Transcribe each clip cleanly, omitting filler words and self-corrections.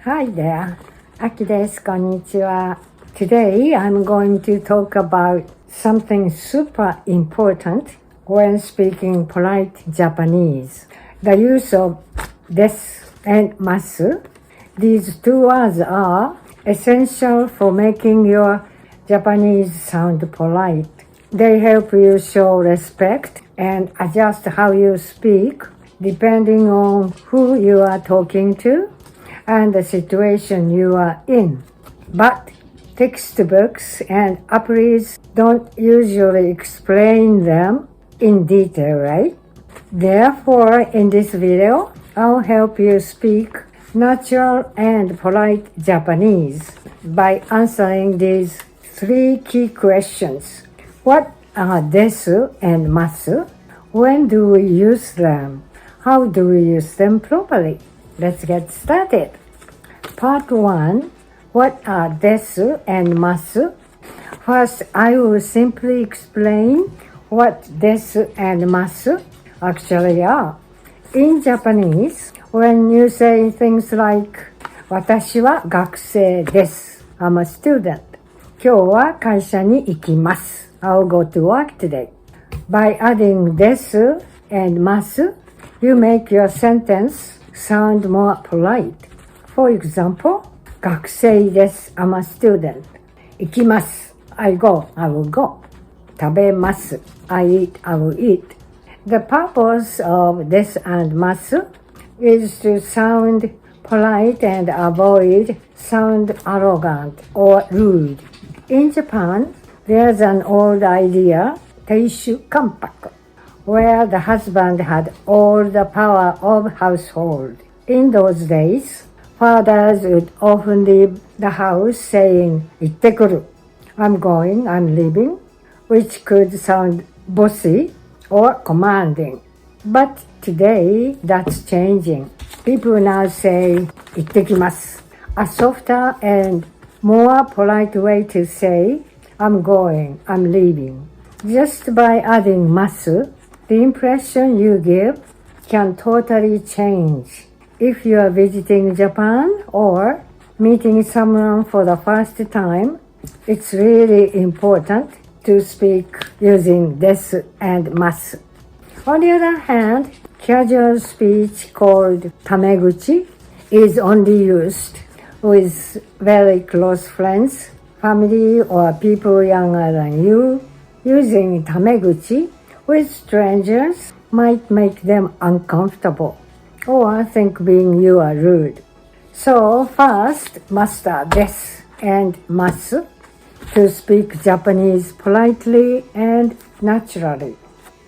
Hi there, あきです。こんにちは。Today I'm going to talk about something super important when speaking polite Japanese. The use of desu and masu. These two words are essential for making your Japanese sound polite. They help you show respect and adjust how you speak depending on who you are talking to and the situation you are in. But textbooks and apps don't usually explain them in detail, right? Therefore, in this video, I'll help you speak natural and polite Japanese by answering these three key questions. What are desu and masu? When do we use them? How do we use them properly? Let's get started. Part 1. What are desu and masu? First, I will simply explain what desu and masu actually are. In Japanese, when you say things like 私は学生です I'm a student. 今日は会社に行きます I'll go to work today. By adding desu and masu, you make your sentence sound more polite. For example, 学生です I'm a student. 行きます I go, I will go. 食べます I eat, I will eat. The purpose of desu and masu is to sound polite and avoid sound arrogant or rude. In Japan, there's an old idea, Desu kanpaku, where the husband had all the power of household. In those days, fathers would often leave the house saying, 行ってくる I'm going, I'm leaving, which could sound bossy or commanding. But today, that's changing. People now say, 行ってきます a softer and more polite way to say, I'm going, I'm leaving. Just by adding masu, the impression you give can totally change. If you are visiting Japan or meeting someone for the first time, it's really important to speak using desu and masu. On the other hand, casual speech called tameguchi is only used with very close friends, family, or people younger than you. Using tameguchi with strangers might make them uncomfortable or think being you are rude. So first, master desu and masu to speak Japanese politely and naturally.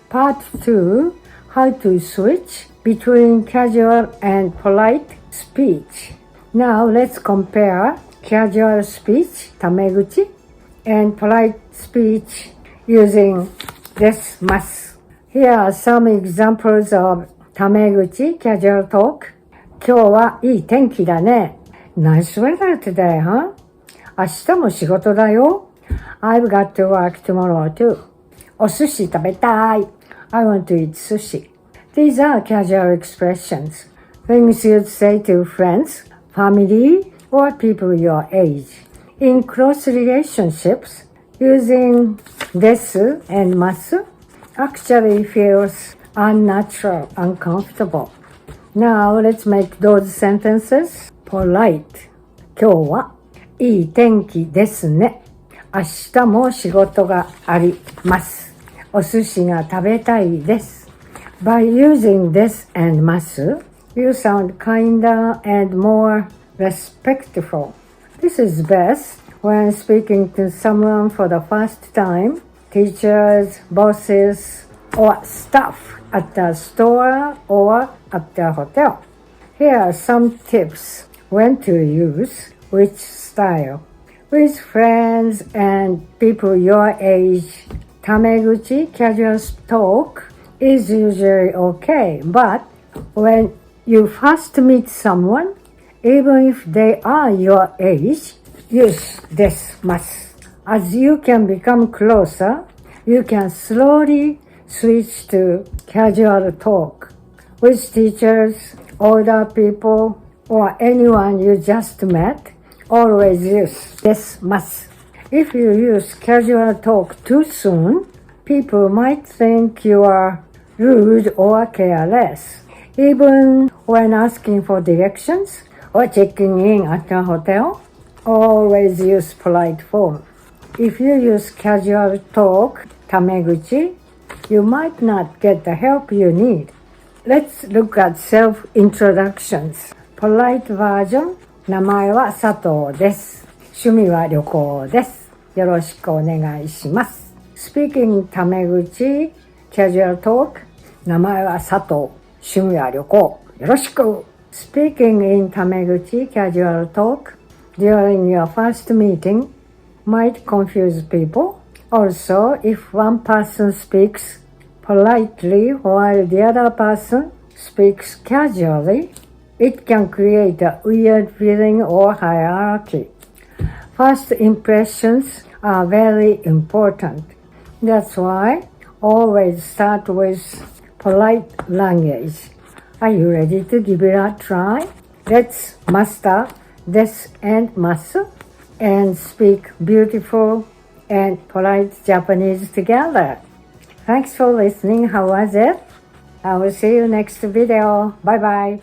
Part 2. How to switch between casual and polite speech. Now let's compare casual speech, tameguchi, and polite speech using desu, masu. Here are some examples of tameguchi casual talk. 今日はいい天気だね Nice weather today, huh? 明日も仕事だよ I've got to work tomorrow too. お寿司食べたい I want to eat sushi. These are casual expressions, things you'd say to friends, family, or people your age. In close relationships, using desu and masu actually feels unnatural, uncomfortable. Now let's make those sentences polite. 今日はいい天気ですね。明日も仕事があります。お寿司が食べたいです。By using desu and masu, you sound kinder and more respectful. This is best when speaking to someone for the first time, teachers, bosses, or staff at the store or at the hotel. Here are some tips when to use which style. With friends and people your age, tameguchi casual talk is usually okay, but when you first meet someone, even if they are your age, use desu, masu. As you can become closer, you can slowly switch to casual talk. With teachers, older people, or anyone you just met, always use desu, masu. If you use casual talk too soon, people might think you are rude or careless. Even when asking for directions or checking in at a hotel, always use polite form. If you use casual talk, tameguchi, you might not get the help you need. Let's look at self-introductions. Polite version. 名前は佐藤です。趣味は旅行です。よろしくお願いします。Speaking タメ口 Casual Talk 名前は佐藤。趣味は旅行。よろしく。Speaking in タメ口 Casual Talk during your first meeting might confuse people. Also, if one person speaks politely while the other person speaks casually, it can create a weird feeling or hierarchy. First impressions are very important. That's why always start with polite language. Are you ready to give it a try? Let's master desu and masu and speak beautiful and polite Japanese together. Thanks for listening. How was it? I will see you next video. Bye bye.